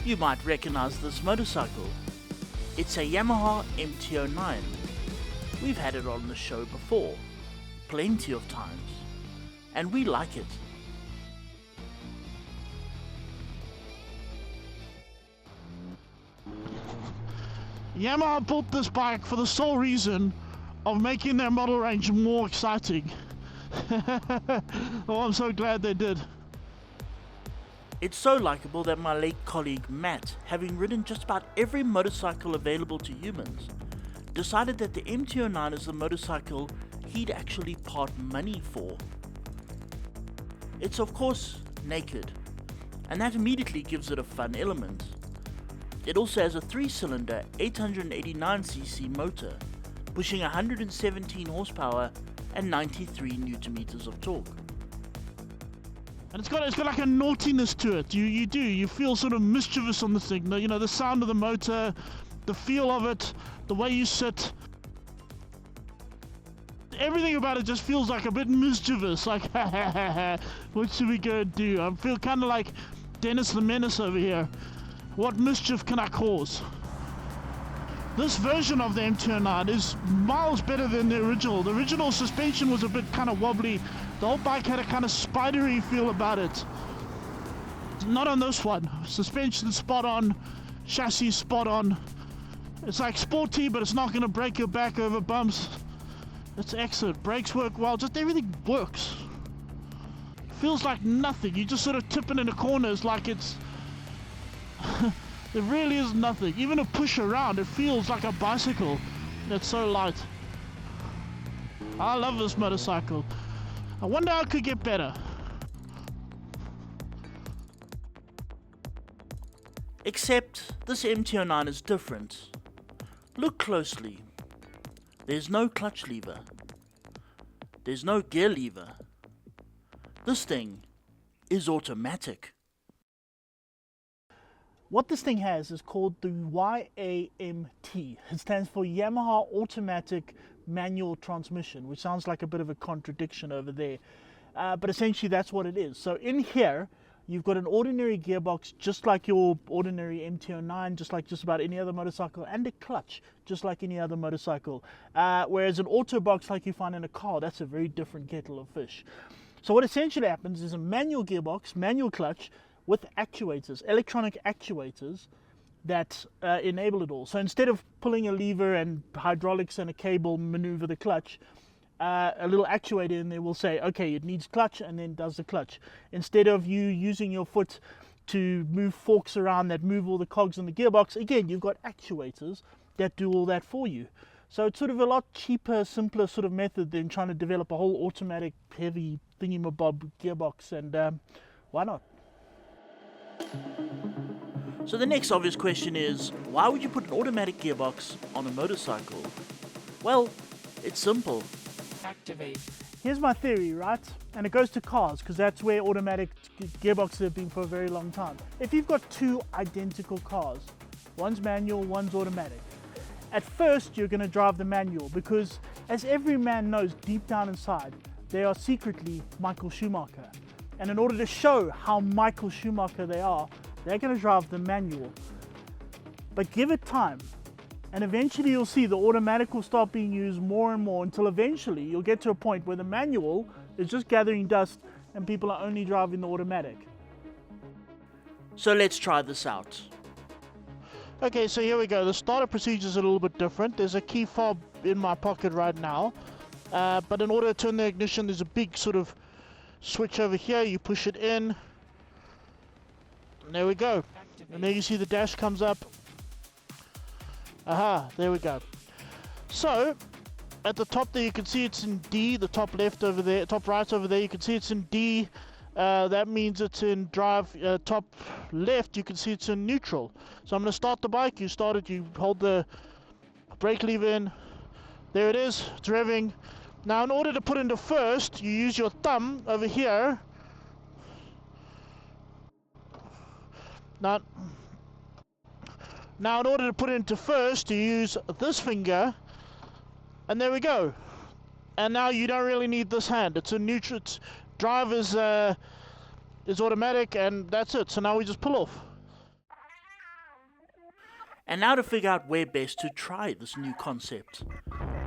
You might recognize this motorcycle. It's a Yamaha MT-09. We've had it on the show before, plenty of times, and we like it. Yamaha built this bike for the sole reason of making their model range more exciting. Oh, I'm so glad they did. It's so likable that my late colleague Matt, having ridden just about every motorcycle available to humans, decided that the MT-09 is the motorcycle he'd actually part money for. It's of course naked, and that immediately gives it a fun element. It also has a 3-cylinder 889cc motor, pushing 117 horsepower and 93 Nm of torque. And it's got like a naughtiness to it. You feel sort of mischievous on the thing. You know, the sound of the motor, the feel of it, the way you sit. Everything about it just feels like a bit mischievous. Like, what should we go do? I feel kind of like Dennis the Menace over here. What mischief can I cause? This version of the MT-09 is miles better than the original. The original suspension was a bit kind of wobbly. The whole bike had a kind of spidery feel about it. Not on this one. Suspension spot on, chassis spot on. It's like sporty, but it's not going to break your back over bumps. It's excellent. Brakes work well. Just everything works. Feels like nothing. You just sort of tip it in the corners like it's... It really is nothing. Even a push around, it feels like a bicycle. It's so light. I love this motorcycle. I wonder how it could get better. Except this MT-09 is different. Look closely. There's no clutch lever. There's no gear lever. This thing is automatic. What this thing has is called the Y-AMT. It stands for Yamaha Automatic Manual Transmission, which sounds like a bit of a contradiction over there. But essentially that's what it is. So in here, you've got an ordinary gearbox, just like your ordinary MT-09, just like just about any other motorcycle, and a clutch, just like any other motorcycle. Whereas an auto box like you find in a car, that's a very different kettle of fish. So what essentially happens is a manual gearbox, manual clutch, with actuators, electronic actuators that enable it all. So instead of pulling a lever and hydraulics and a cable maneuver the clutch, a little actuator in there will say, okay, it needs clutch, and then does the clutch. Instead of you using your foot to move forks around that move all the cogs in the gearbox, again, you've got actuators that do all that for you. So it's sort of a lot cheaper, simpler sort of method than trying to develop a whole automatic heavy thingy-mabob gearbox, and why not? So the next obvious question is, why would you put an automatic gearbox on a motorcycle? Well, it's simple. Activate. Here's my theory, right? And it goes to cars, because that's where automatic gearboxes have been for a very long time. If you've got two identical cars, one's manual, one's automatic, at first you're going to drive the manual, because as every man knows deep down inside, they are secretly Michael Schumacher. And in order to show how Michael Schumacher they are, they're going to drive the manual. But give it time, and eventually you'll see the automatic will start being used more and more, until eventually you'll get to a point where the manual is just gathering dust and people are only driving the automatic. So let's try this out. Okay, so here we go. The startup procedure is a little bit different. There's a key fob in my pocket right now, but in order to turn the ignition, there's a big sort of switch over here. You push it in, and there we go. And there you see the dash comes up. Aha, there we go. So at the top there you can see it's in D, the top left over there, top right over there, you can see it's in D. That means it's in drive. Top left you can see it's in neutral. So I'm going to start the bike. You start it, you hold the brake lever in. There it is, it's revving. Now in order to put into first, you use your thumb over here. Now in order to put it into first, you use this finger, and there we go. And now you don't really need this hand. It's a neutral. It's, drive is automatic, and that's it. So now we just pull off. And now to figure out where best to try this new concept.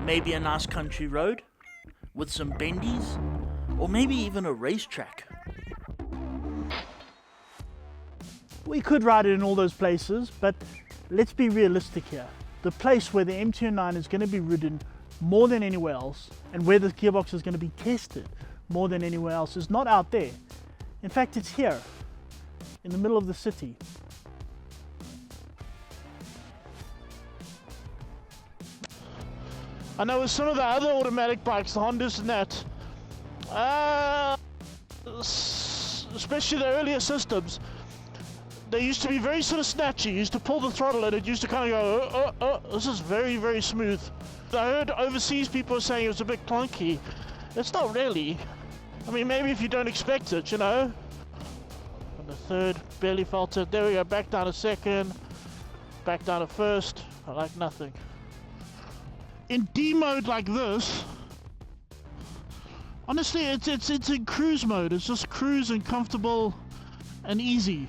Maybe a nice country road with some bendies, or maybe even a racetrack. We could ride it in all those places, but let's be realistic here. The place where the MT-09 is going to be ridden more than anywhere else, and where the gearbox is going to be tested more than anywhere else, is not out there. In fact, it's here, in the middle of the city. I know with some of the other automatic bikes, the Hondas and that, especially the earlier systems, they used to be very sort of snatchy. You used to pull the throttle and it used to kind of go, this is very, very smooth. I heard overseas people saying it was a bit clunky. It's not really. I mean, maybe if you don't expect it, you know. On the third, barely felt it. There we go, back down to second, back down to first. I like nothing. In D mode like this, honestly, it's in cruise mode. It's just cruise and comfortable and easy.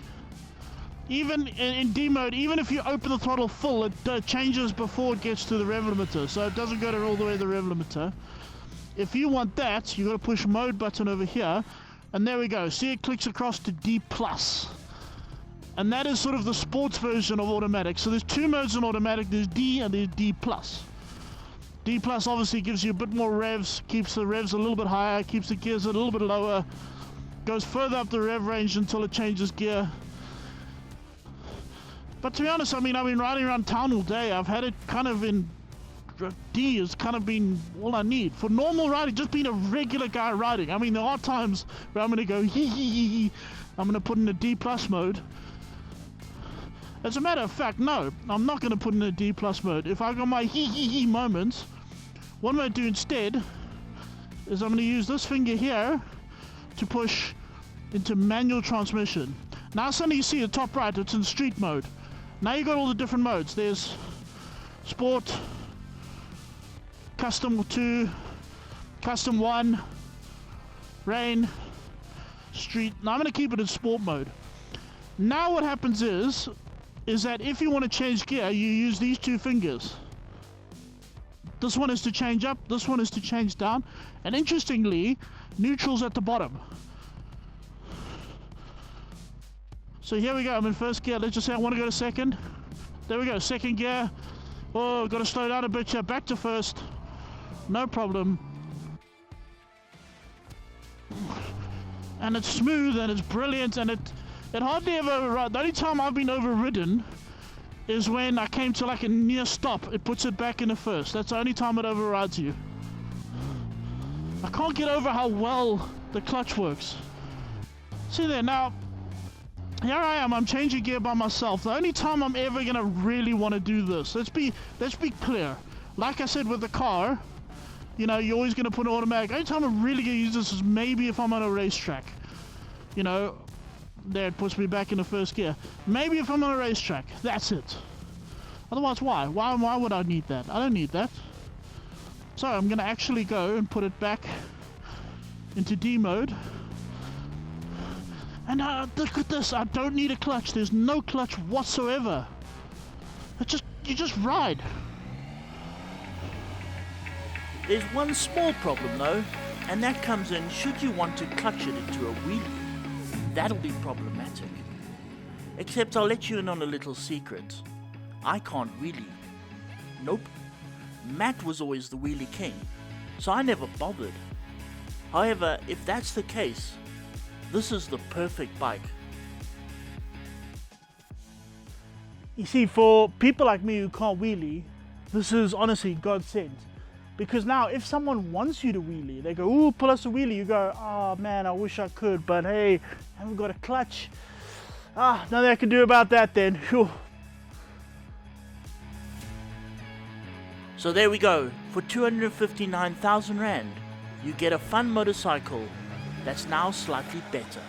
Even in D mode, even if you open the throttle full, it changes before it gets to the rev limiter, so it doesn't go to all the way to the rev limiter. If you want that, you got to push mode button over here, and there we go. See, it clicks across to D+. And that is sort of the sports version of automatic. So there's two modes in automatic. There's D and there's D+. D+ obviously gives you a bit more revs, keeps the revs a little bit higher, keeps the gears a little bit lower, goes further up the rev range until it changes gear. But to be honest, I mean, I've been riding around town all day. I've had it kind of in D has kind of been all I need. For normal riding, just being a regular guy riding. I mean, there are times where I'm going to go hee hee hee hee. I'm going to put in a D+ mode. As a matter of fact, no, I'm not going to put in a D+ mode. If I got my hee hee hee moments, what I'm going to do instead is I'm going to use this finger here to push into manual transmission. Now suddenly you see the top right, it's in street mode. Now you got all the different modes. There's Sport, Custom 2, Custom 1, Rain, Street. Now I'm going to keep it in Sport mode. Now what happens is that if you want to change gear, you use these two fingers. This one is to change up, this one is to change down, and interestingly, neutral's at the bottom. So here we go, I'm in first gear. Let's just say I want to go to second. There we go, second gear. Oh, got to slow down a bit here, back to first. No problem. And it's smooth and it's brilliant, and it hardly ever overrides. The only time I've been overridden is when I came to like a near stop. It puts it back in the first. That's the only time it overrides you. I can't get over how well the clutch works. See there, now here I am, I'm changing gear by myself. The only time I'm ever gonna really want to do this, let's be clear. Like I said with the car, you know, you're always gonna put an automatic. The only time I'm really gonna use this is maybe if I'm on a racetrack. You know, there it puts me back in the first gear. Maybe if I'm on a racetrack, that's it. Otherwise, why? Why would I need that? I don't need that. So I'm gonna actually go and put it back into D mode. And look at this, I don't need a clutch. There's no clutch whatsoever. You just ride. There's one small problem though, and that comes in should you want to clutch it into a wheelie. That'll be problematic. Except I'll let you in on a little secret. I can't wheelie. Nope. Matt was always the wheelie king, so I never bothered. However, if that's the case, this is the perfect bike. You see, for people like me who can't wheelie, this is honestly godsend. Because now, if someone wants you to wheelie, they go, ooh, pull us a wheelie. You go, oh man, I wish I could, but hey, I haven't got a clutch. Nothing I can do about that then. Whew. So there we go. For 259,000 Rand, you get a fun motorcycle that's now slightly better.